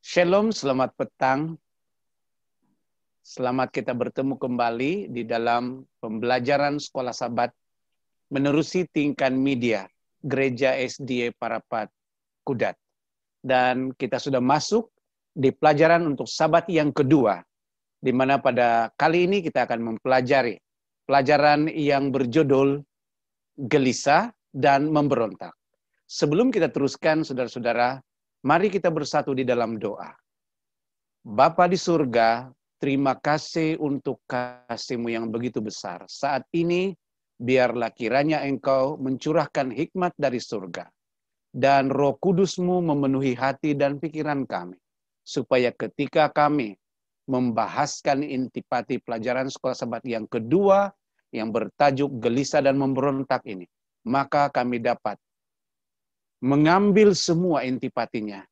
Shalom, selamat petang. Selamat kita bertemu kembali di dalam pembelajaran Sekolah Sabat menerusi tingkat media Gereja SDA Parapat Kudat. Dan kita sudah masuk di pelajaran untuk Sabat yang kedua, di mana pada kali ini kita akan mempelajari pelajaran yang berjudul Gelisah dan Memberontak. Sebelum kita teruskan, saudara-saudara, mari kita bersatu di dalam doa. Bapa di surga, terima kasih untuk kasih-Mu yang begitu besar. Saat ini, biarlah kiranya Engkau mencurahkan hikmat dari surga. Dan Roh Kudus-Mu memenuhi hati dan pikiran kami. Supaya ketika kami membahaskan intipati pelajaran Sekolah Sabat yang kedua, yang bertajuk Gelisah dan Memberontak ini, maka kami dapat mengambil semua intipatinya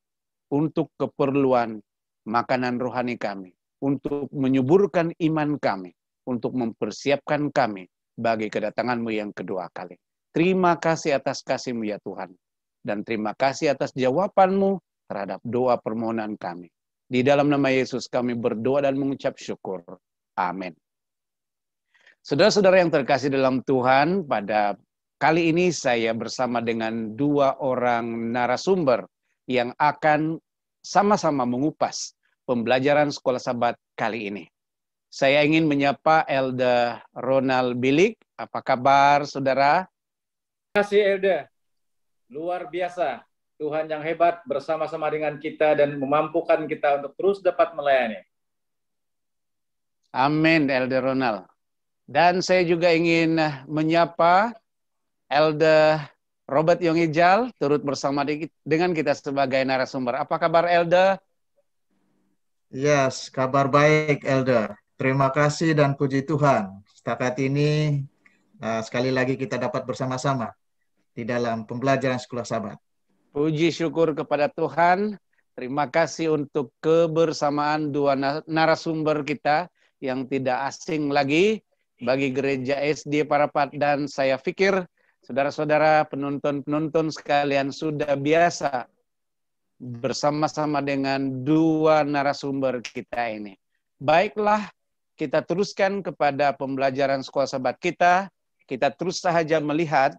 untuk keperluan makanan rohani kami, untuk menyuburkan iman kami, untuk mempersiapkan kami bagi kedatangan-Mu yang kedua kali. Terima kasih atas kasih-Mu ya Tuhan. Dan terima kasih atas jawaban-Mu terhadap doa permohonan kami. Di dalam nama Yesus kami berdoa dan mengucap syukur. Amin. Saudara-saudara yang terkasih dalam Tuhan, pada kali ini saya bersama dengan dua orang narasumber yang akan sama-sama mengupas pembelajaran Sekolah Sabat kali ini. Saya ingin menyapa Elda Ronald Bilik. Apa kabar, saudara? Terima kasih, Elda. Luar biasa. Tuhan yang hebat bersama-sama dengan kita dan memampukan kita untuk terus dapat melayani. Amin, Elda Ronald. Dan saya juga ingin menyapa Elda Robert Yongijal, turut bersama dengan kita sebagai narasumber. Apa kabar, Elda? Yes, kabar baik, Elda. Terima kasih dan puji Tuhan. Setakat ini, sekali lagi kita dapat bersama-sama di dalam pembelajaran Sekolah Sabat. Puji syukur kepada Tuhan. Terima kasih untuk kebersamaan dua narasumber kita yang tidak asing lagi bagi Gereja SD Parapat. Dan saya pikir saudara-saudara penonton-penonton sekalian sudah biasa bersama-sama dengan dua narasumber kita ini. Baiklah, kita teruskan kepada pembelajaran Sekolah Sabat kita. Kita terus saja melihat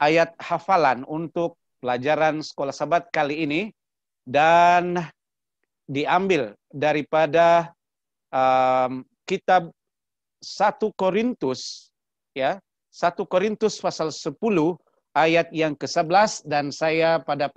ayat hafalan untuk pelajaran Sekolah Sabat kali ini dan diambil daripada kitab 1 Korintus, ya, 1 Korintus pasal 10 ayat yang ke-11, dan saya pada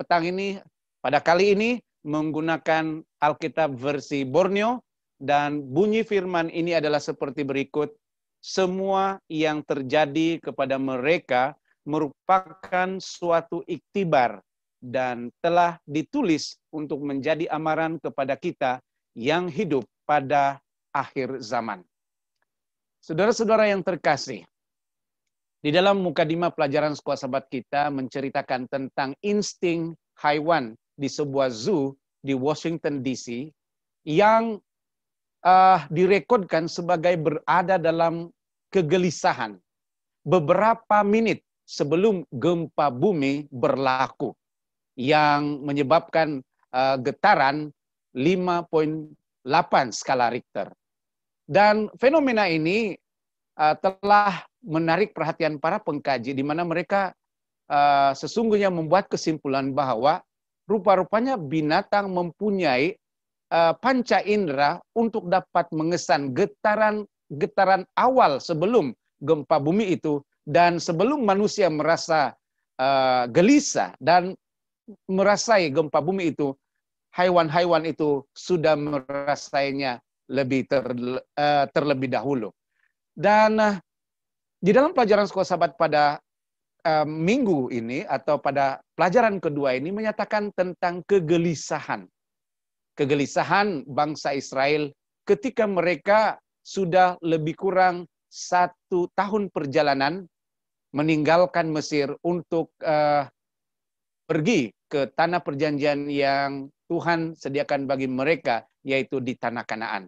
kali ini menggunakan Alkitab versi Borneo, dan bunyi firman ini adalah seperti berikut: semua yang terjadi kepada mereka merupakan suatu iktibar dan telah ditulis untuk menjadi amaran kepada kita yang hidup pada akhir zaman. Saudara-saudara yang terkasih, di dalam mukadimah pelajaran Sekolah Sabat kita menceritakan tentang insting haiwan di sebuah zoo di Washington DC yang direkodkan sebagai berada dalam kegelisahan beberapa menit sebelum gempa bumi berlaku yang menyebabkan getaran 5.8 skala Richter. Dan fenomena ini telah menarik perhatian para pengkaji, di mana mereka sesungguhnya membuat kesimpulan bahwa rupa-rupanya binatang mempunyai panca indera untuk dapat mengesan getaran awal sebelum gempa bumi itu, dan sebelum manusia merasa gelisah dan merasai gempa bumi itu, haiwan-haiwan itu sudah merasainya terlebih dahulu. Dan di dalam pelajaran Sekolah Sabat pada minggu ini atau pada pelajaran kedua ini menyatakan tentang kegelisahan bangsa Israel ketika mereka sudah lebih kurang 1 tahun perjalanan meninggalkan Mesir untuk pergi ke tanah perjanjian yang Tuhan sediakan bagi mereka, yaitu di tanah Kanaan.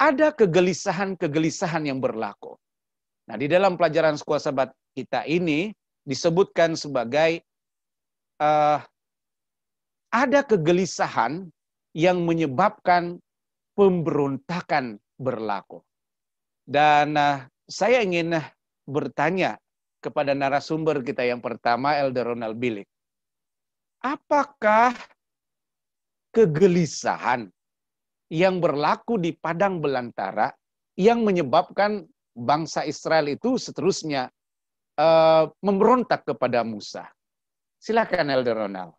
Ada kegelisahan yang berlaku. Nah, di dalam pelajaran Sekolah Sabat kita ini disebutkan sebagai ada kegelisahan yang menyebabkan pemberontakan berlaku. Dan saya ingin bertanya kepada narasumber kita yang pertama, Elder Ronald Bilik. Apakah kegelisahan yang berlaku di padang belantara yang menyebabkan bangsa Israel itu seterusnya memberontak kepada Musa? Silakan Elder Ronald.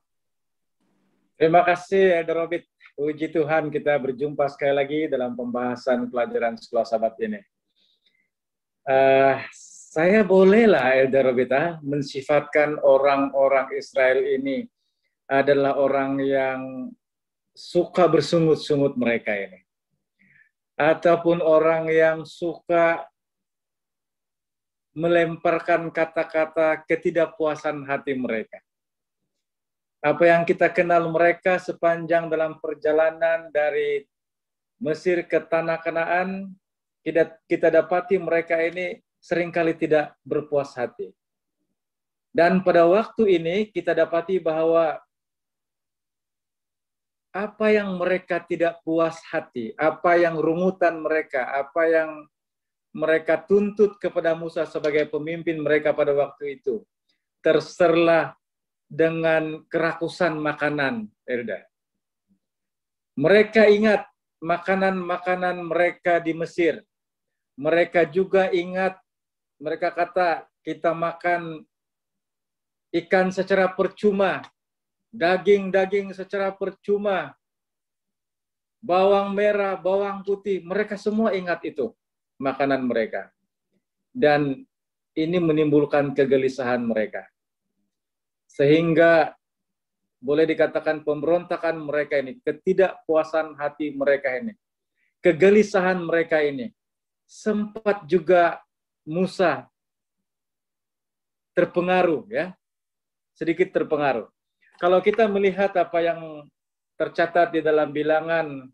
Terima kasih Elder Robert. Puji Tuhan kita berjumpa sekali lagi dalam pembahasan pelajaran Sekolah Sabat ini. Saya bolehlah Elder Robert mensifatkan orang-orang Israel ini adalah orang yang suka bersungut-sungut mereka ini. Ataupun orang yang suka melemparkan kata-kata ketidakpuasan hati mereka. Apa yang kita kenal mereka sepanjang dalam perjalanan dari Mesir ke Tanah Kanaan, kita dapati mereka ini seringkali tidak berpuas hati. Dan pada waktu ini kita dapati bahwa apa yang mereka tidak puas hati, apa yang rungutan mereka, apa yang mereka tuntut kepada Musa sebagai pemimpin mereka pada waktu itu, terserlah dengan kerakusan makanan, Erda. Mereka ingat makanan-makanan mereka di Mesir. Mereka juga ingat, mereka kata, kita makan ikan secara percuma, daging-daging secara percuma, bawang merah, bawang putih, mereka semua ingat itu, makanan mereka. Dan ini menimbulkan kegelisahan mereka. Sehingga boleh dikatakan pemberontakan mereka ini, ketidakpuasan hati mereka ini, kegelisahan mereka ini, sempat juga Musa terpengaruh, ya, sedikit terpengaruh. Kalau kita melihat apa yang tercatat di dalam Bilangan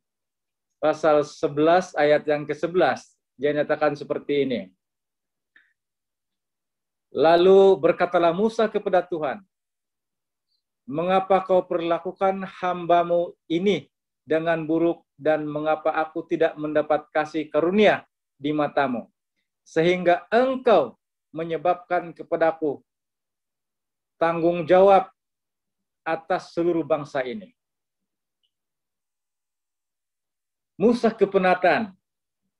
pasal 11 ayat yang ke-11, dia nyatakan seperti ini. Lalu berkatalah Musa kepada Tuhan, mengapa kau perlakukan hambamu ini dengan buruk dan mengapa aku tidak mendapat kasih karunia di matamu, sehingga engkau menyebabkan kepadaku tanggung jawab atas seluruh bangsa ini. Musa kepenatan,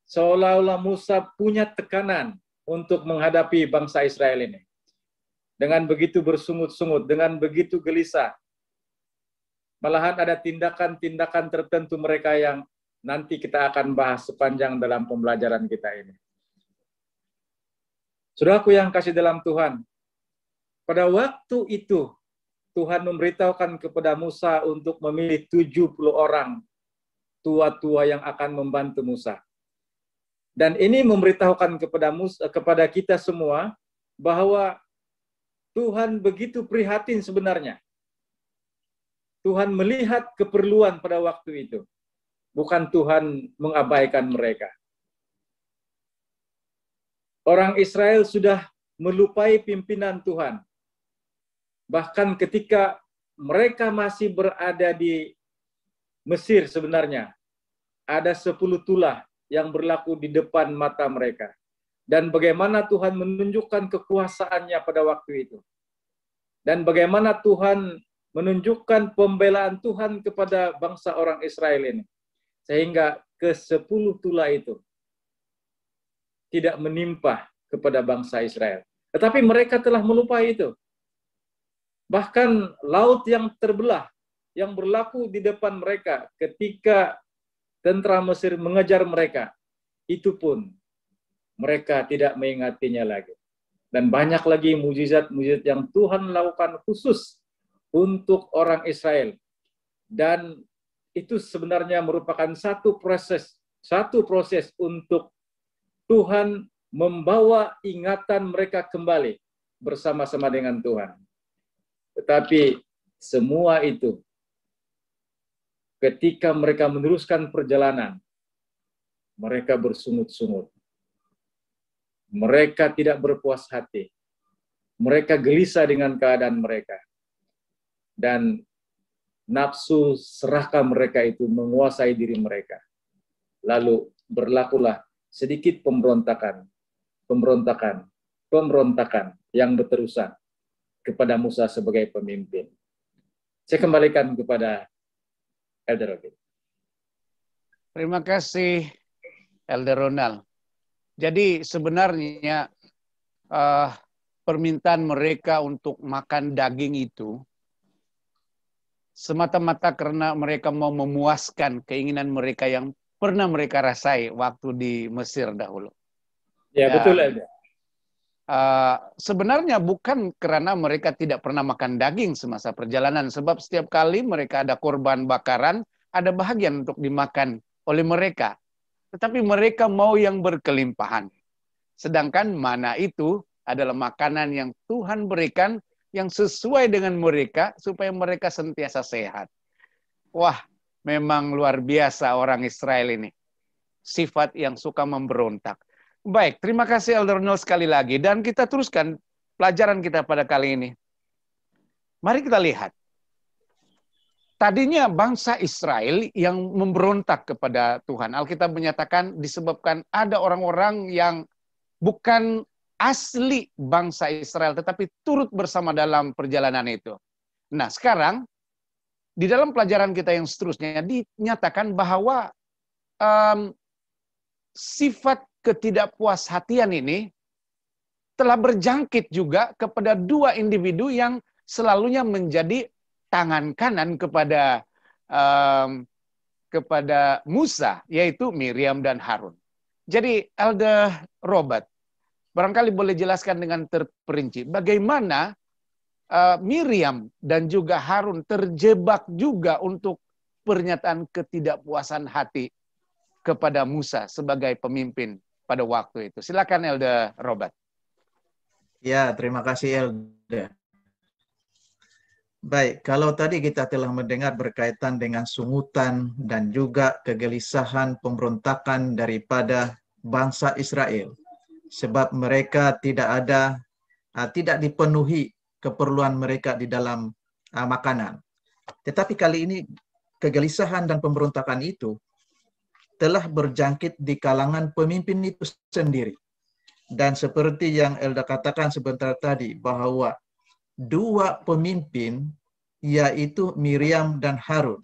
seolah-olah Musa punya tekanan untuk menghadapi bangsa Israel ini. Dengan begitu bersungut-sungut, dengan begitu gelisah. Malahan ada tindakan-tindakan tertentu mereka yang nanti kita akan bahas sepanjang dalam pembelajaran kita ini. Saudaraku yang kasih dalam Tuhan, pada waktu itu Tuhan memberitahukan kepada Musa untuk memilih 70 orang tua-tua yang akan membantu Musa. Dan ini memberitahukan kepada kita semua bahwa Tuhan begitu prihatin sebenarnya. Tuhan melihat keperluan pada waktu itu. Bukan Tuhan mengabaikan mereka. Orang Israel sudah melupai pimpinan Tuhan. Bahkan ketika mereka masih berada di Mesir sebenarnya, ada 10 tulah yang berlaku di depan mata mereka. Dan bagaimana Tuhan menunjukkan kekuasaannya pada waktu itu. Dan bagaimana Tuhan menunjukkan pembelaan Tuhan kepada bangsa orang Israel ini. Sehingga ke-10 tulah itu tidak menimpa kepada bangsa Israel. Tetapi mereka telah melupai itu. Bahkan laut yang terbelah, yang berlaku di depan mereka ketika tentara Mesir mengejar mereka, itu pun mereka tidak mengingatinya lagi. Dan banyak lagi mujizat-mujizat yang Tuhan lakukan khusus untuk orang Israel. Dan itu sebenarnya merupakan satu proses untuk Tuhan membawa ingatan mereka kembali bersama-sama dengan Tuhan. Tetapi semua itu ketika mereka meneruskan perjalanan, mereka bersungut-sungut. Mereka tidak berpuas hati. Mereka gelisah dengan keadaan mereka. Dan nafsu serakah mereka itu menguasai diri mereka. Lalu berlakulah sedikit pemberontakan yang berterusan kepada Musa sebagai pemimpin. Saya kembalikan kepada Elder Robin. Terima kasih, Elder Ronald. Jadi sebenarnya permintaan mereka untuk makan daging itu semata-mata karena mereka mau memuaskan keinginan mereka yang pernah mereka rasai waktu di Mesir dahulu. Ya, betul, Elder. Sebenarnya bukan karena mereka tidak pernah makan daging semasa perjalanan, sebab setiap kali mereka ada korban bakaran, ada bahagian untuk dimakan oleh mereka. Tetapi mereka mau yang berkelimpahan. Sedangkan mana itu adalah makanan yang Tuhan berikan yang sesuai dengan mereka supaya mereka sentiasa sehat. Wah, memang luar biasa orang Israel ini. Sifat yang suka memberontak. Baik, terima kasih Elder Ronald sekali lagi. Dan kita teruskan pelajaran kita pada kali ini. Mari kita lihat. Tadinya bangsa Israel yang memberontak kepada Tuhan. Alkitab menyatakan disebabkan ada orang-orang yang bukan asli bangsa Israel, tetapi turut bersama dalam perjalanan itu. Nah, sekarang di dalam pelajaran kita yang seterusnya dinyatakan bahwa sifat ketidakpuashatian ini telah berjangkit juga kepada dua individu yang selalunya menjadi tangan kanan kepada Musa, yaitu Miriam dan Harun. Jadi Elder Robert, barangkali boleh jelaskan dengan terperinci bagaimana Miriam dan juga Harun terjebak juga untuk pernyataan ketidakpuasan hati kepada Musa sebagai pemimpin pada waktu itu. Silakan Elder Robert. Ya, terima kasih Elder. Baik, kalau tadi kita telah mendengar berkaitan dengan sungutan dan juga kegelisahan pemberontakan daripada bangsa Israel, sebab mereka tidak dipenuhi keperluan mereka di dalam makanan. Tetapi kali ini kegelisahan dan pemberontakan itu telah berjangkit di kalangan pemimpin itu sendiri. Dan seperti yang Elda katakan sebentar tadi, bahwa dua pemimpin, yaitu Miriam dan Harun,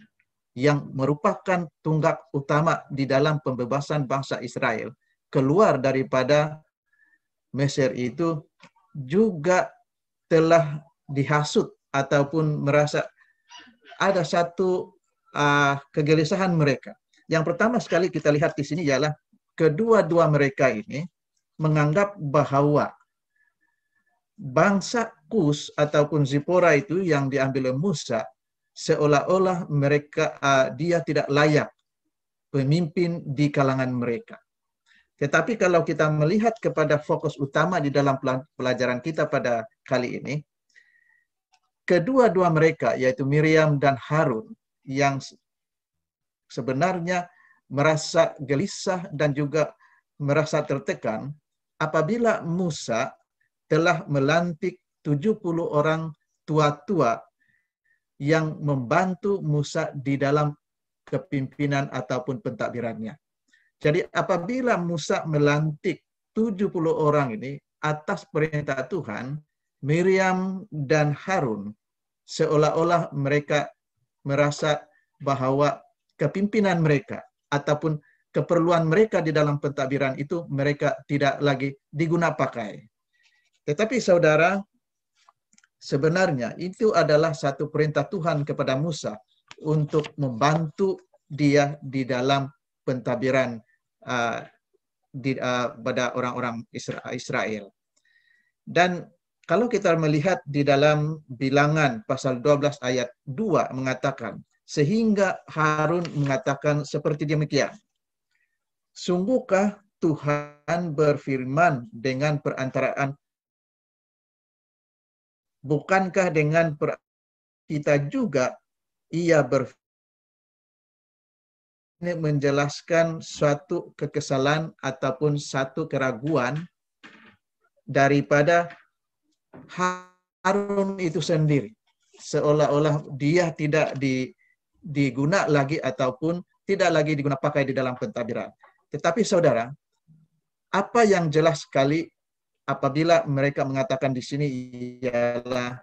yang merupakan tunggak utama di dalam pembebasan bangsa Israel keluar daripada Mesir itu, juga telah dihasut ataupun merasa ada satu kegelisahan mereka. Yang pertama sekali kita lihat di sini ialah kedua-dua mereka ini menganggap bahwa bangsa Kus ataupun Zipora itu yang diambil oleh Musa, seolah-olah mereka dia tidak layak pemimpin di kalangan mereka. Tetapi kalau kita melihat kepada fokus utama di dalam pelajaran kita pada kali ini, kedua-dua mereka yaitu Miriam dan Harun yang sebenarnya merasa gelisah dan juga merasa tertekan apabila Musa telah melantik 70 orang tua-tua yang membantu Musa di dalam kepimpinan ataupun pentadbirannya. Jadi apabila Musa melantik 70 orang ini atas perintah Tuhan, Miriam dan Harun seolah-olah mereka merasa bahwa kepimpinan mereka ataupun keperluan mereka di dalam pentadbiran itu mereka tidak lagi diguna pakai. Tetapi saudara, sebenarnya itu adalah satu perintah Tuhan kepada Musa untuk membantu dia di dalam pentadbiran pada orang-orang Israel. Dan kalau kita melihat di dalam Bilangan pasal 12 ayat 2 mengatakan, sehingga Harun mengatakan seperti demikian, sungguhkah Tuhan berfirman dengan perantaraan, bukankah dengan kita juga ia berfirman, menjelaskan suatu kekesalan ataupun satu keraguan daripada Harun itu sendiri. seolah-olah dia tidak diguna lagi ataupun tidak lagi digunakan pakai di dalam pentadbiran. Tetapi saudara, apa yang jelas sekali apabila mereka mengatakan di sini ialah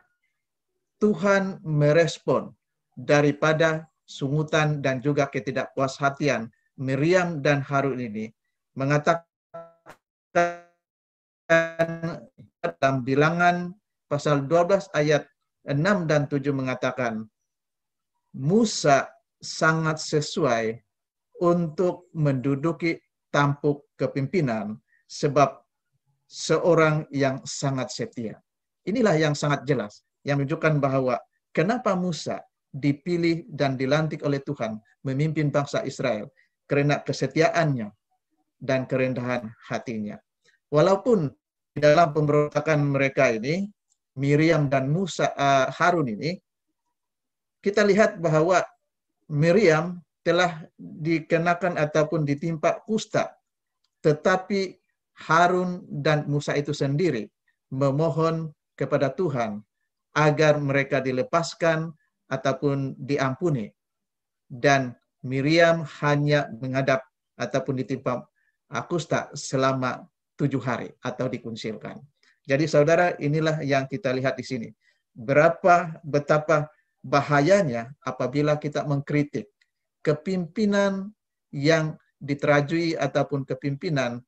Tuhan merespon daripada sungutan dan juga ketidakpuashatian Miriam dan Harun ini, mengatakan dalam Bilangan pasal 12 ayat 6 dan 7 mengatakan, Musa sangat sesuai untuk menduduki tampuk kepimpinan sebab seorang yang sangat setia. Inilah yang sangat jelas, yang menunjukkan bahwa kenapa Musa dipilih dan dilantik oleh Tuhan memimpin bangsa Israel, karena kesetiaannya dan kerendahan hatinya. Walaupun di dalam pemberontakan mereka ini, Miriam dan Harun ini, kita lihat bahwa Miriam telah dikenakan ataupun ditimpa kusta, tetapi Harun dan Musa itu sendiri memohon kepada Tuhan agar mereka dilepaskan ataupun diampuni. Dan Miriam hanya menghadap ataupun ditimpa kusta selama 7 hari atau dikuncilkan. Jadi saudara, inilah yang kita lihat di sini. Betapa bahayanya apabila kita mengkritik kepimpinan yang diterajui ataupun kepimpinan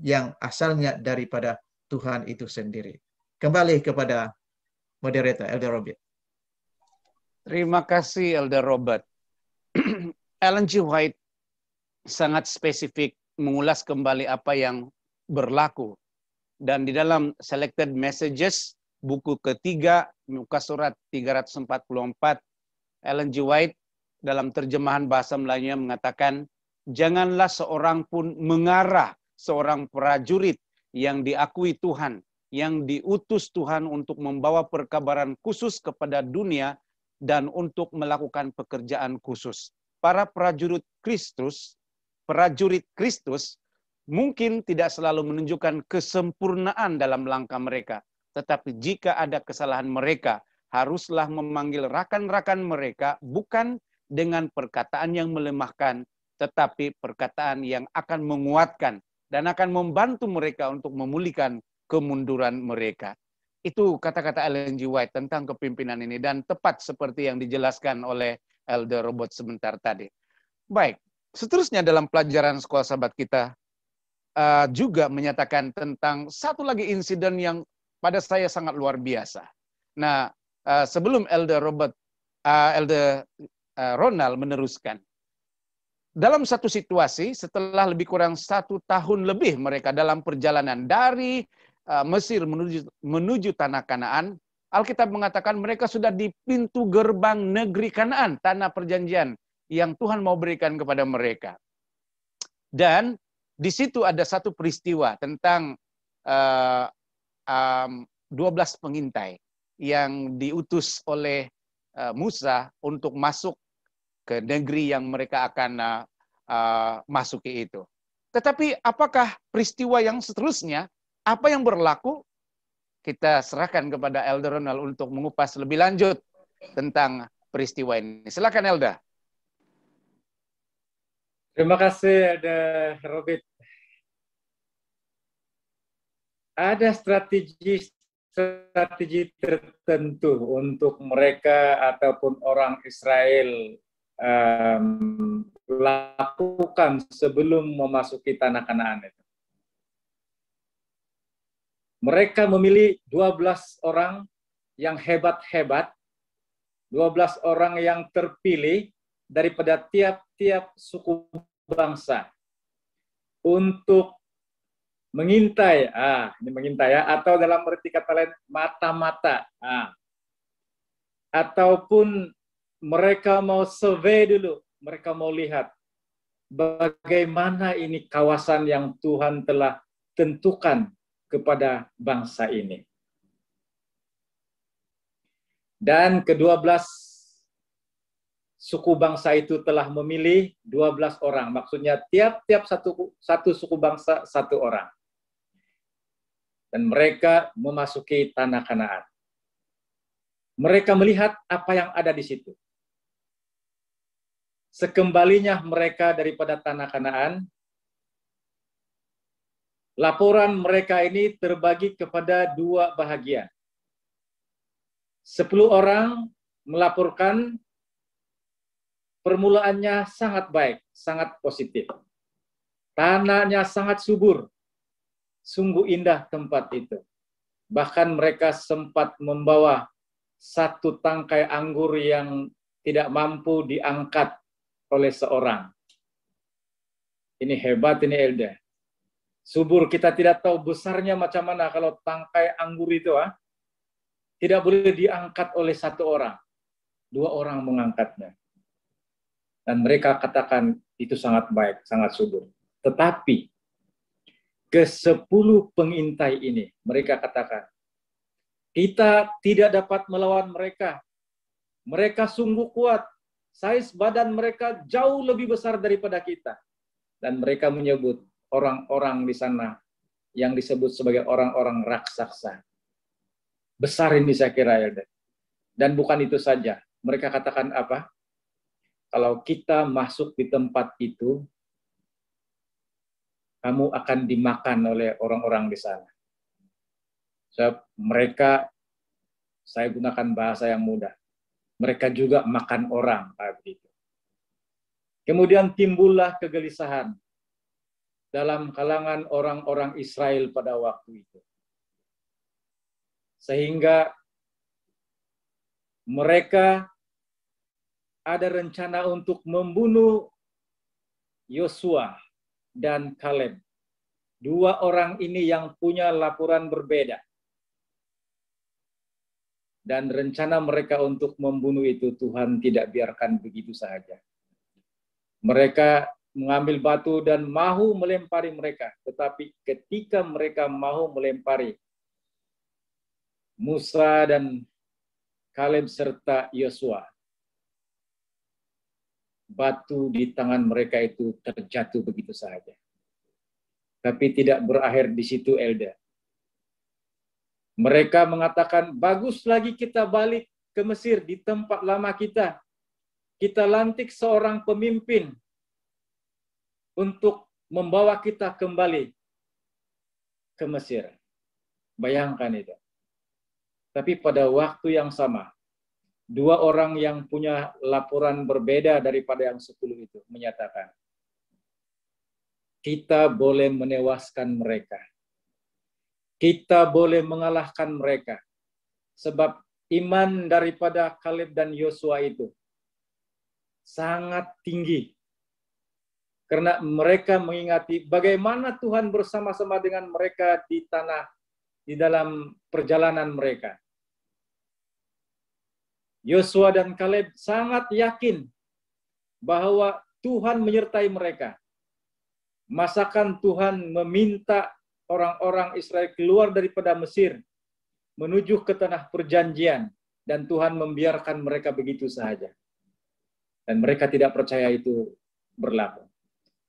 yang asalnya daripada Tuhan itu sendiri. Kembali kepada moderator, Elder Robert. Terima kasih, Elder Robert. Ellen G. White sangat spesifik mengulas kembali apa yang berlaku. Dan di dalam Selected Messages, buku ketiga, muka surat 344, Ellen G. White dalam terjemahan bahasa Melayunya mengatakan, janganlah seorang pun mengarah seorang prajurit yang diakui Tuhan, yang diutus Tuhan untuk membawa perkabaran khusus kepada dunia dan untuk melakukan pekerjaan khusus. Para prajurit Kristus mungkin tidak selalu menunjukkan kesempurnaan dalam langkah mereka. Tetapi jika ada kesalahan mereka, haruslah memanggil rakan-rakan mereka bukan dengan perkataan yang melemahkan, tetapi perkataan yang akan menguatkan dan akan membantu mereka untuk memulihkan kemunduran mereka. Itu kata-kata Ellen G. White tentang kepimpinan ini, dan tepat seperti yang dijelaskan oleh Elder Robert sebentar tadi. Baik, seterusnya dalam pelajaran sekolah sahabat kita, juga menyatakan tentang satu lagi insiden yang pada saya sangat luar biasa. Nah, sebelum Elder Ronald meneruskan, dalam satu situasi setelah lebih kurang 1 tahun lebih mereka dalam perjalanan dari Mesir menuju tanah Kanaan, Alkitab mengatakan mereka sudah di pintu gerbang negeri Kanaan, tanah perjanjian yang Tuhan mau berikan kepada mereka. Dan di situ ada satu peristiwa tentang 12 pengintai yang diutus oleh Musa untuk masuk ke negeri yang mereka akan masuki itu. Tetapi apakah peristiwa yang seterusnya, apa yang berlaku? Kita serahkan kepada Elder Ronald untuk mengupas lebih lanjut tentang peristiwa ini. Silakan Elder. Terima kasih, Elder Robert. Ada strategi tertentu untuk mereka ataupun orang Israel lakukan sebelum memasuki tanah Kanaan itu. Mereka memilih 12 orang yang hebat-hebat, 12 orang yang terpilih daripada tiap-tiap suku bangsa untuk mengintai, ini mengintai ya, atau dalam arti kata lain mata-mata, ataupun mereka mau survei dulu, mereka mau lihat bagaimana ini kawasan yang Tuhan telah tentukan kepada bangsa ini. Dan ke-12 suku bangsa itu telah memilih 12 orang, maksudnya tiap-tiap satu suku bangsa 1 orang. Dan mereka memasuki tanah Kanaan. mereka melihat apa yang ada di situ. Sekembalinya mereka daripada tanah Kanaan, laporan mereka ini terbagi kepada dua bahagian. 10 orang melaporkan permulaannya sangat baik, sangat positif. Tanahnya sangat subur, sungguh indah tempat itu. Bahkan mereka sempat membawa satu tangkai anggur yang tidak mampu diangkat oleh seorang. Ini hebat ini Elda. Subur, kita tidak tahu besarnya macam mana kalau tangkai anggur itu tidak boleh diangkat oleh satu orang. 2 orang mengangkatnya. Dan mereka katakan itu sangat baik, sangat subur. Tetapi ke-10 pengintai ini, mereka katakan, kita tidak dapat melawan mereka. Mereka sungguh kuat. Saiz badan mereka jauh lebih besar daripada kita. Dan mereka menyebut orang-orang di sana yang disebut sebagai orang-orang raksasa. Besar ini saya kira, ya. Dan bukan itu saja. Mereka katakan apa? Kalau kita masuk di tempat itu, kamu akan dimakan oleh orang-orang di sana. Sebab mereka, saya gunakan bahasa yang mudah, mereka juga makan orang. Begitu. Kemudian timbullah kegelisahan dalam kalangan orang-orang Israel pada waktu itu. Sehingga mereka ada rencana untuk membunuh Yosua dan Kaleb. 2 orang ini yang punya laporan berbeda. Dan rencana mereka untuk membunuh itu Tuhan tidak biarkan begitu saja. Mereka mengambil batu dan mahu melempari mereka. Tetapi ketika mereka mahu melempari Musa dan Kaleb serta Yosua, batu di tangan mereka itu terjatuh begitu saja. Tapi tidak berakhir di situ, Elda. Mereka mengatakan, bagus lagi kita balik ke Mesir di tempat lama kita. Kita lantik seorang pemimpin untuk membawa kita kembali ke Mesir. Bayangkan itu. Tapi pada waktu yang sama, 2 orang yang punya laporan berbeda daripada yang 10 itu menyatakan, kita boleh menewaskan mereka. Kita boleh mengalahkan mereka. Sebab iman daripada Kaleb dan Yosua itu sangat tinggi. Karena mereka mengingati bagaimana Tuhan bersama-sama dengan mereka di dalam perjalanan mereka. Yosua dan Kaleb sangat yakin bahwa Tuhan menyertai mereka. Masakan Tuhan meminta orang-orang Israel keluar daripada Mesir menuju ke tanah perjanjian dan Tuhan membiarkan mereka begitu saja. Dan mereka tidak percaya itu berlaku.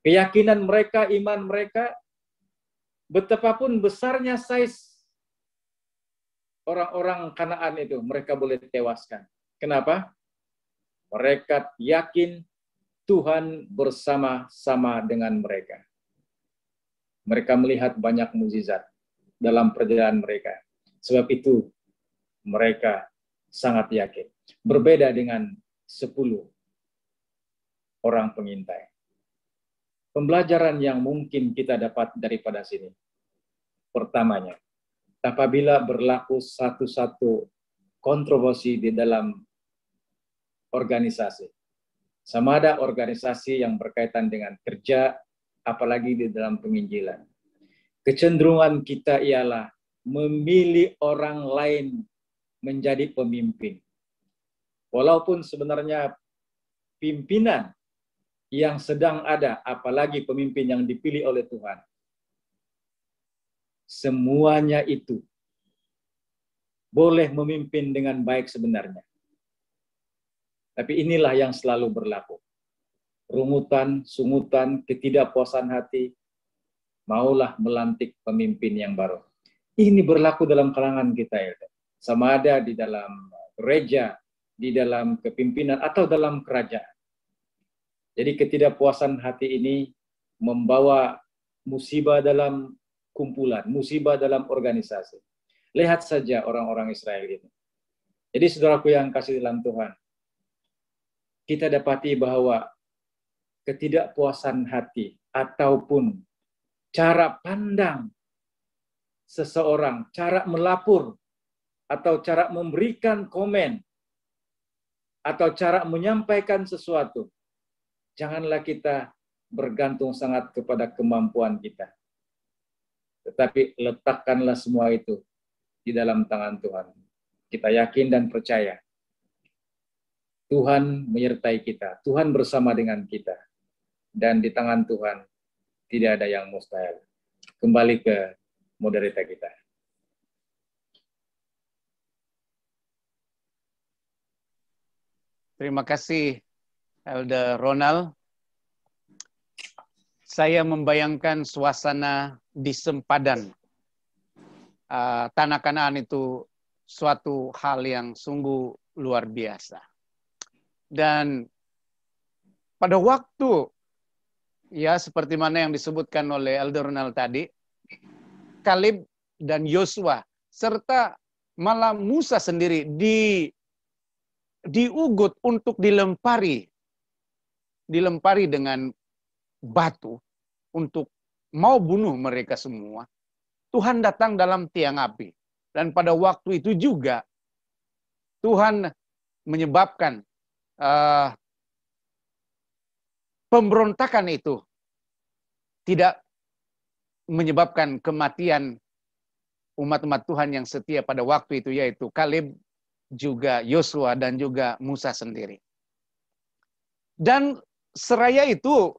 Keyakinan mereka, iman mereka, betapapun besarnya size orang-orang Kanaan itu, mereka boleh tewaskan. Kenapa? Mereka yakin Tuhan bersama-sama dengan mereka. Mereka melihat banyak mukjizat dalam perjalanan mereka. Sebab itu mereka sangat yakin. Berbeda dengan 10 orang pengintai. Pembelajaran yang mungkin kita dapat daripada sini. Pertamanya, apabila berlaku satu-satu kontroversi di dalam organisasi, sama ada organisasi yang berkaitan dengan kerja, apalagi di dalam penginjilan. Kecenderungan kita ialah memilih orang lain menjadi pemimpin. Walaupun sebenarnya pimpinan yang sedang ada, apalagi pemimpin yang dipilih oleh Tuhan, semuanya itu boleh memimpin dengan baik sebenarnya. Tapi inilah yang selalu berlaku. Rungutan, sungutan, ketidakpuasan hati, maulah melantik pemimpin yang baru. Ini berlaku dalam kalangan kita, ya. Sama ada di dalam gereja, di dalam kepimpinan atau dalam kerajaan. Jadi ketidakpuasan hati ini membawa musibah dalam kumpulan, musibah dalam organisasi. Lihat saja orang-orang Israel ini. Jadi saudaraku yang kasih dalam Tuhan, kita dapati bahwa ketidakpuasan hati ataupun cara pandang seseorang, cara melapor atau cara memberikan komen atau cara menyampaikan sesuatu, janganlah kita bergantung sangat kepada kemampuan kita. Tetapi letakkanlah semua itu di dalam tangan Tuhan. Kita yakin dan percaya Tuhan menyertai kita, Tuhan bersama dengan kita, dan di tangan Tuhan tidak ada yang mustahil. Kembali ke moderator kita. Terima kasih Elder Ronald. Saya membayangkan suasana di sempadan Tanah Kanaan itu suatu hal yang sungguh luar biasa. Dan pada waktu, ya seperti mana yang disebutkan oleh Elder Ronald tadi, Kaleb dan Yosua, serta malah Musa sendiri diugut untuk dilempari dengan batu untuk mau bunuh mereka semua. Tuhan datang dalam tiang api. Dan pada waktu itu juga Tuhan menyebabkan pemberontakan itu tidak menyebabkan kematian umat-umat Tuhan yang setia pada waktu itu, yaitu Kaleb, juga Yosua, dan juga Musa sendiri. Dan seraya itu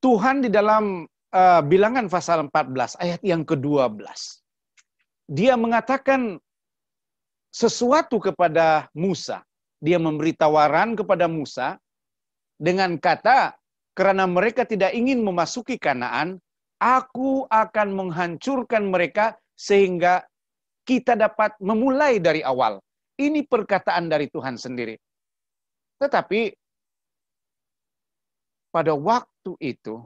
Tuhan di dalam Bilangan pasal 14 ayat yang ke-12, dia mengatakan sesuatu kepada Musa. Dia memberi tawaran kepada Musa dengan kata, karena mereka tidak ingin memasuki Kanaan, aku akan menghancurkan mereka sehingga kita dapat memulai dari awal. Ini perkataan dari Tuhan sendiri. Tetapi pada waktu itu,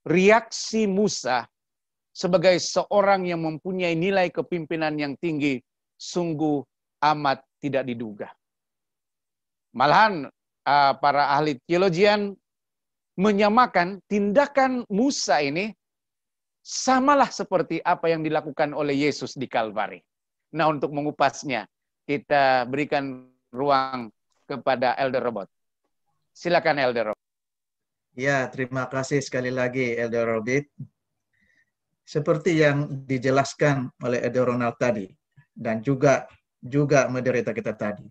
reaksi Musa sebagai seorang yang mempunyai nilai kepimpinan yang tinggi sungguh amat tidak diduga. Malahan para ahli teologian menyamakan tindakan Musa ini samalah seperti apa yang dilakukan oleh Yesus di Kalvari. Nah, untuk mengupasnya, kita berikan ruang kepada Elder Robert. Silakan Elder Robert. Ya, terima kasih sekali lagi Elder Robert. Seperti yang dijelaskan oleh Elder Ronald tadi, dan juga moderator kita tadi.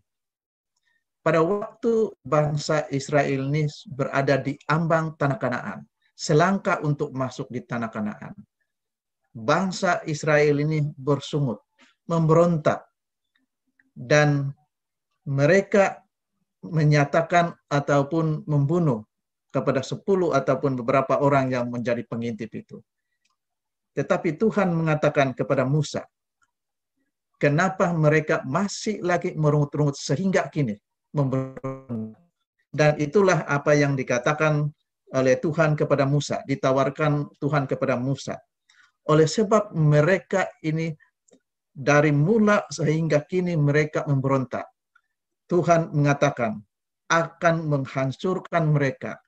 Pada waktu bangsa Israel ini berada di ambang Tanah Kanaan, selangkah untuk masuk di Tanah Kanaan, bangsa Israel ini bersungut, memberontak, dan mereka menyatakan ataupun membunuh kepada 10 ataupun beberapa orang yang menjadi pengintip itu. Tetapi Tuhan mengatakan kepada Musa, kenapa mereka masih lagi merungut-rungut sehingga kini memberontak? Dan itulah apa yang dikatakan oleh Tuhan kepada Musa, ditawarkan Tuhan kepada Musa. Oleh sebab mereka ini dari mula sehingga kini mereka memberontak, Tuhan mengatakan akan menghancurkan mereka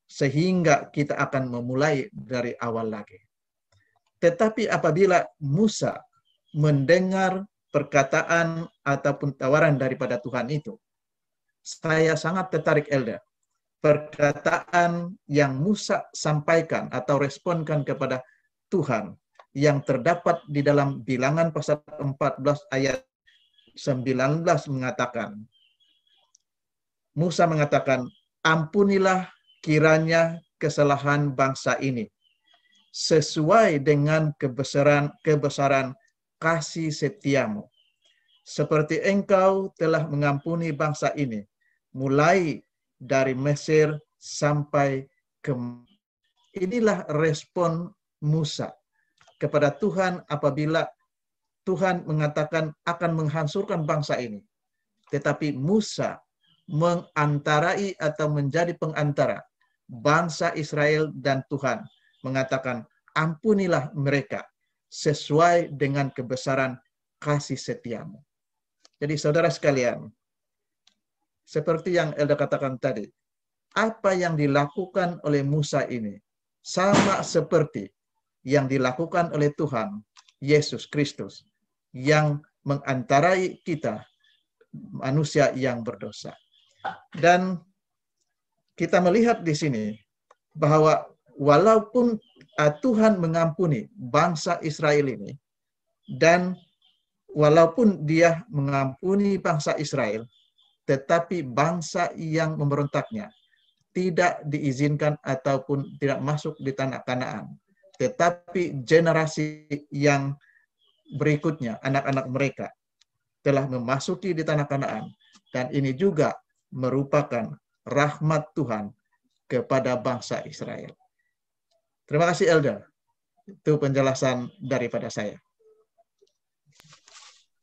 sehingga kita akan memulai dari awal lagi. Tetapi apabila Musa mendengar perkataan ataupun tawaran daripada Tuhan itu, saya sangat tertarik, Elder. Perkataan yang Musa sampaikan atau responkan kepada Tuhan yang terdapat di dalam Bilangan pasal 14 ayat 19 mengatakan, Musa mengatakan, ampunilah kiranya kesalahan bangsa ini sesuai dengan kebesaran kasih setiamu, seperti engkau telah mengampuni bangsa ini mulai dari Mesir sampai ke. Inilah respon Musa kepada Tuhan apabila Tuhan mengatakan akan menghancurkan bangsa ini. Tetapi Musa mengantarai atau menjadi pengantara bangsa Israel dan Tuhan, mengatakan, ampunilah mereka sesuai dengan kebesaran kasih setiamu. Jadi saudara sekalian, seperti yang Elda katakan tadi, apa yang dilakukan oleh Musa ini sama seperti yang dilakukan oleh Tuhan Yesus Kristus yang mengantarai kita manusia yang berdosa. Dan kita melihat di sini bahwa walaupun Tuhan mengampuni bangsa Israel ini, dan walaupun Dia mengampuni bangsa Israel, tetapi bangsa yang memberontaknya tidak diizinkan ataupun tidak masuk di tanah Kanaan. Tetapi generasi yang berikutnya, anak-anak mereka, telah memasuki di tanah Kanaan. Dan ini juga merupakan rahmat Tuhan kepada bangsa Israel. Terima kasih Elda. Itu penjelasan daripada saya.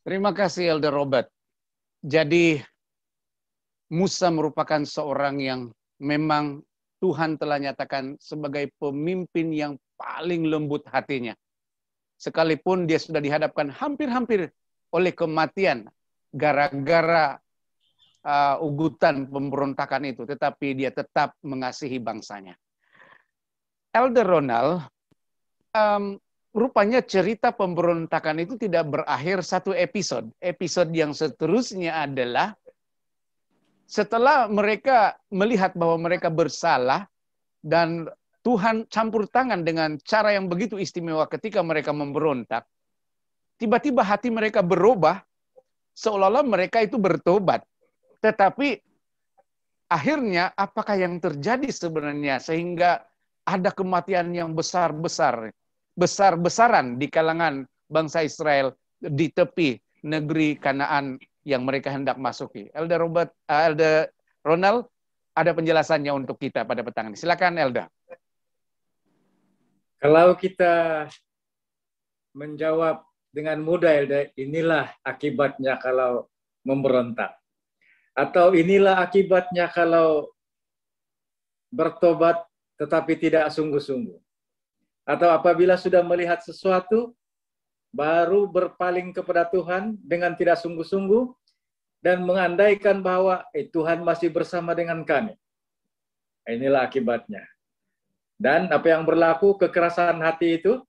Terima kasih Elder Robert. Jadi Musa merupakan seorang yang memang Tuhan telah nyatakan sebagai pemimpin yang paling lembut hatinya. Sekalipun dia sudah dihadapkan hampir-hampir oleh kematian gara-gara ugutan pemberontakan itu, tetapi dia tetap mengasihi bangsanya. Elder Ronald, rupanya cerita pemberontakan itu tidak berakhir satu episode. Episode yang seterusnya adalah setelah mereka melihat bahwa mereka bersalah dan Tuhan campur tangan dengan cara yang begitu istimewa ketika mereka memberontak, tiba-tiba hati mereka berubah, seolah-olah mereka itu bertobat. Tetapi akhirnya apakah yang terjadi sebenarnya sehingga ada kematian yang besar-besaran di kalangan bangsa Israel di tepi negeri Kanaan yang mereka hendak masuki? Elder Ronald, ada penjelasannya untuk kita pada petang ini. Silakan Elda. Kalau kita menjawab dengan mudah, Elda, inilah akibatnya kalau memberontak. Atau inilah akibatnya kalau bertobat tetapi tidak sungguh-sungguh. Atau apabila sudah melihat sesuatu, baru berpaling kepada Tuhan dengan tidak sungguh-sungguh, dan mengandaikan bahwa Tuhan masih bersama dengan kami. Inilah akibatnya. Dan apa yang berlaku, kekerasan hati itu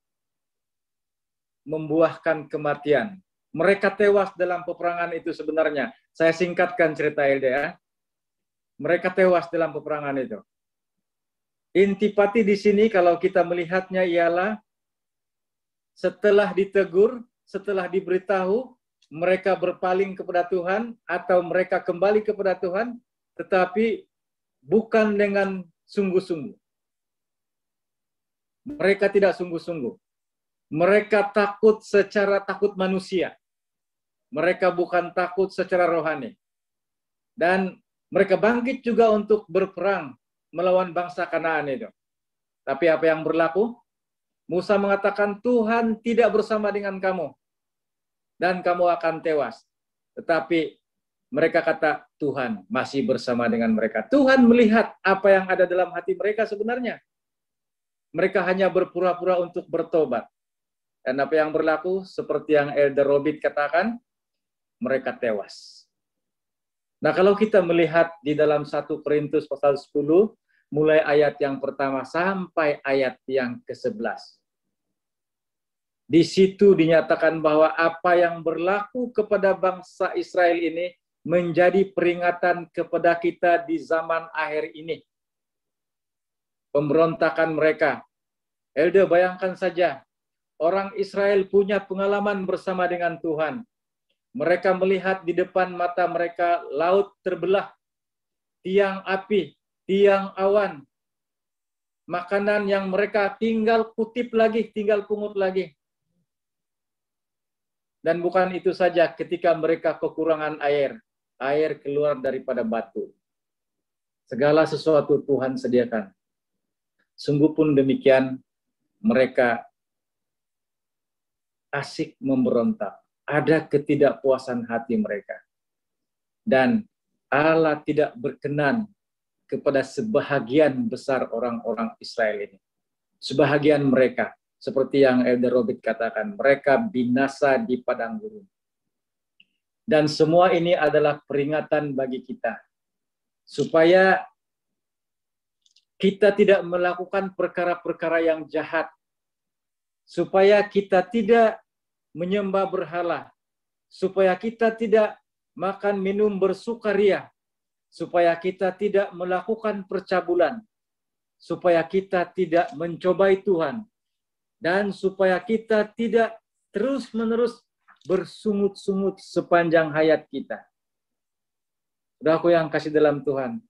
membuahkan kematian. Mereka tewas dalam peperangan itu sebenarnya. Saya singkatkan cerita Elda ya. Mereka tewas dalam peperangan itu. Intipati di sini kalau kita melihatnya ialah setelah ditegur, setelah diberitahu, mereka berpaling kepada Tuhan atau mereka kembali kepada Tuhan, tetapi bukan dengan sungguh-sungguh. Mereka tidak sungguh-sungguh. Mereka takut secara takut manusia. Mereka bukan takut secara rohani. Dan mereka bangkit juga untuk berperang melawan bangsa Kanaan itu. Tapi apa yang berlaku? Musa mengatakan, Tuhan tidak bersama dengan kamu. Dan kamu akan tewas. Tetapi mereka kata, Tuhan masih bersama dengan mereka. Tuhan melihat apa yang ada dalam hati mereka sebenarnya. Mereka hanya berpura-pura untuk bertobat. Dan apa yang berlaku, seperti yang Elder Robert katakan, mereka tewas. Nah, kalau kita melihat di dalam 1 Korintus pasal 10, mulai ayat yang pertama sampai ayat yang ke-11. Di situ dinyatakan bahwa apa yang berlaku kepada bangsa Israel ini menjadi peringatan kepada kita di zaman akhir ini. Pemberontakan mereka. Elda, bayangkan saja, orang Israel punya pengalaman bersama dengan Tuhan. Mereka melihat di depan mata mereka laut terbelah, tiang api, tiang awan, makanan yang mereka tinggal kutip lagi, tinggal pungut lagi. Dan bukan itu saja, ketika mereka kekurangan air, air keluar daripada batu. Segala sesuatu Tuhan sediakan. Sungguh pun demikian, mereka asik memberontak. ada ketidakpuasan hati mereka. Dan Allah tidak berkenan kepada sebahagian besar orang-orang Israel ini. Sebahagian mereka, seperti yang Elder Robert katakan, mereka binasa di padang gurun. Dan semua ini adalah peringatan bagi kita, supaya kita tidak melakukan perkara-perkara yang jahat, supaya kita tidak menyembah berhala, supaya kita tidak makan minum bersukaria, supaya kita tidak melakukan percabulan, supaya kita tidak mencobai Tuhan, dan supaya kita tidak terus-menerus bersungut-sungut sepanjang hayat kita. Saudaraku yang kasih dalam Tuhan,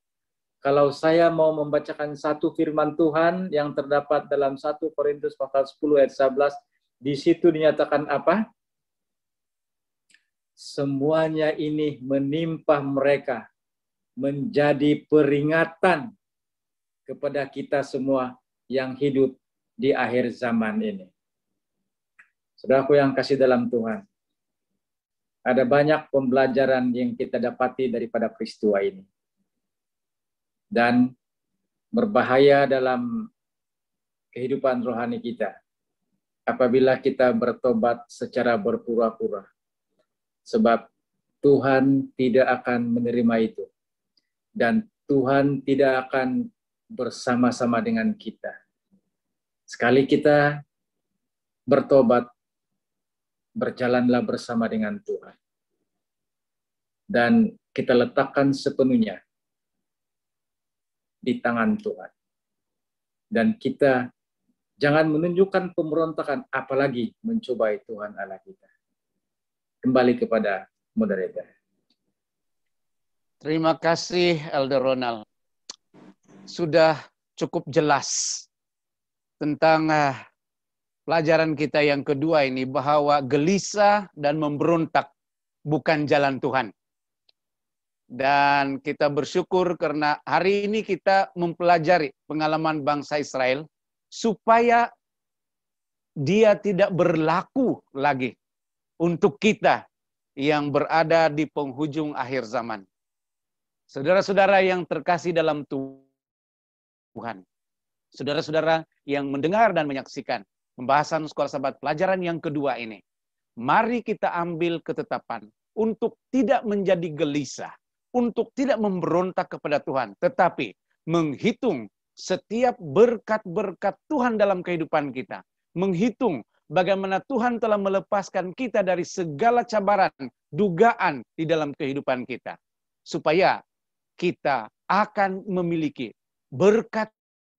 kalau saya mau membacakan satu firman Tuhan yang terdapat dalam 1 Korintus pasal 10 ayat 11, di situ dinyatakan apa? Semuanya ini menimpa mereka, menjadi peringatan kepada kita semua yang hidup di akhir zaman ini. Saudaraku yang kasih dalam Tuhan, ada banyak pembelajaran yang kita dapati daripada peristiwa ini. Dan berbahaya dalam kehidupan rohani kita apabila kita bertobat secara berpura-pura. Sebab Tuhan tidak akan menerima itu. Dan Tuhan tidak akan bersama-sama dengan kita. Sekali kita bertobat, berjalanlah bersama dengan Tuhan. Dan kita letakkan sepenuhnya di tangan Tuhan. Dan kita jangan menunjukkan pemberontakan, apalagi mencobai Tuhan Allah kita. Kembali kepada moderator. Terima kasih Elder Ronald. Sudah cukup jelas tentang pelajaran kita yang kedua ini, bahwa gelisah dan memberontak bukan jalan Tuhan. Dan kita bersyukur karena hari ini kita mempelajari pengalaman bangsa Israel supaya dia tidak berlaku lagi untuk kita yang berada di penghujung akhir zaman. Saudara-saudara yang terkasih dalam Tuhan, saudara-saudara yang mendengar dan menyaksikan pembahasan Sekolah Sahabat pelajaran yang kedua ini, mari kita ambil ketetapan untuk tidak menjadi gelisah, untuk tidak memberontak kepada Tuhan, tetapi menghitung setiap berkat-berkat Tuhan dalam kehidupan kita, menghitung bagaimana Tuhan telah melepaskan kita dari segala cabaran, dugaan di dalam kehidupan kita. Supaya kita akan memiliki berkat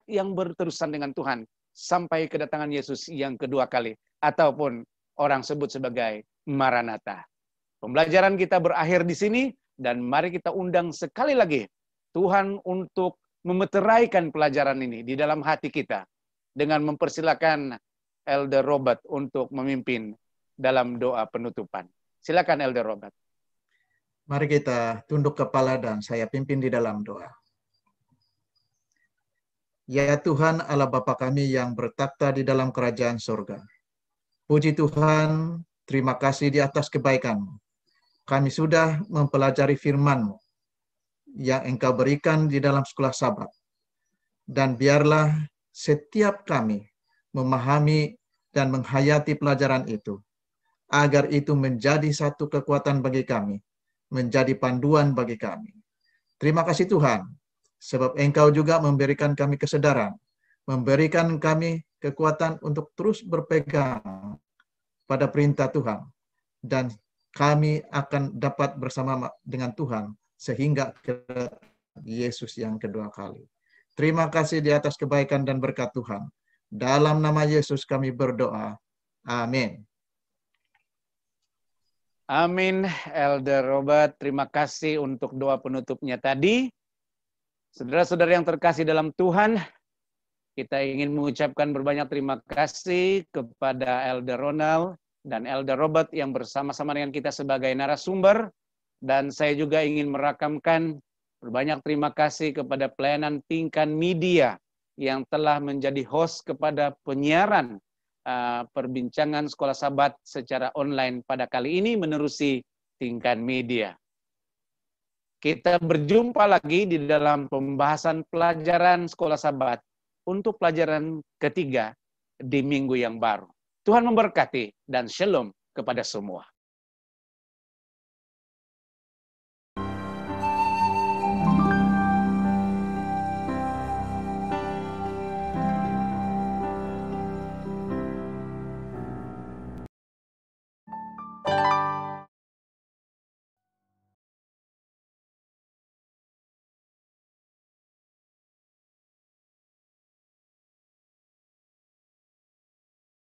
yang berterusan dengan Tuhan sampai kedatangan Yesus yang kedua kali. Ataupun orang sebut sebagai Maranatha. Pembelajaran kita berakhir di sini. Dan mari kita undang sekali lagi Tuhan untuk memeteraikan pelajaran ini di dalam hati kita. Dengan mempersilakan Elder Robert untuk memimpin dalam doa penutupan. Silakan Elder Robert. Mari kita tunduk kepala dan saya pimpin di dalam doa. Ya Tuhan Allah Bapa kami yang bertakhta di dalam kerajaan surga. Puji Tuhan, terima kasih di atas kebaikan-Mu. Kami sudah mempelajari firman-Mu yang Engkau berikan di dalam sekolah Sabat. Dan biarlah setiap kami memahami dan menghayati pelajaran itu, agar itu menjadi satu kekuatan bagi kami, menjadi panduan bagi kami. Terima kasih Tuhan, sebab Engkau juga memberikan kami kesedaran, memberikan kami kekuatan untuk terus berpegang pada perintah Tuhan, dan kami akan dapat bersama dengan Tuhan sehingga Yesus yang kedua kali. Terima kasih di atas kebaikan dan berkat Tuhan. Dalam nama Yesus kami berdoa. Amin. Amin, Elder Robert. Terima kasih untuk doa penutupnya tadi. Saudara-saudara yang terkasih dalam Tuhan, kita ingin mengucapkan berbanyak terima kasih kepada Elder Ronald dan Elder Robert yang bersama-sama dengan kita sebagai narasumber. Dan saya juga ingin merakamkan berbanyak terima kasih kepada pelayanan Tingkan Media yang telah menjadi host kepada penyiaran perbincangan Sekolah Sabat secara online pada kali ini menerusi tingkat media. Kita berjumpa lagi di dalam pembahasan pelajaran Sekolah Sabat untuk pelajaran ketiga di minggu yang baru. Tuhan memberkati dan shalom kepada semua.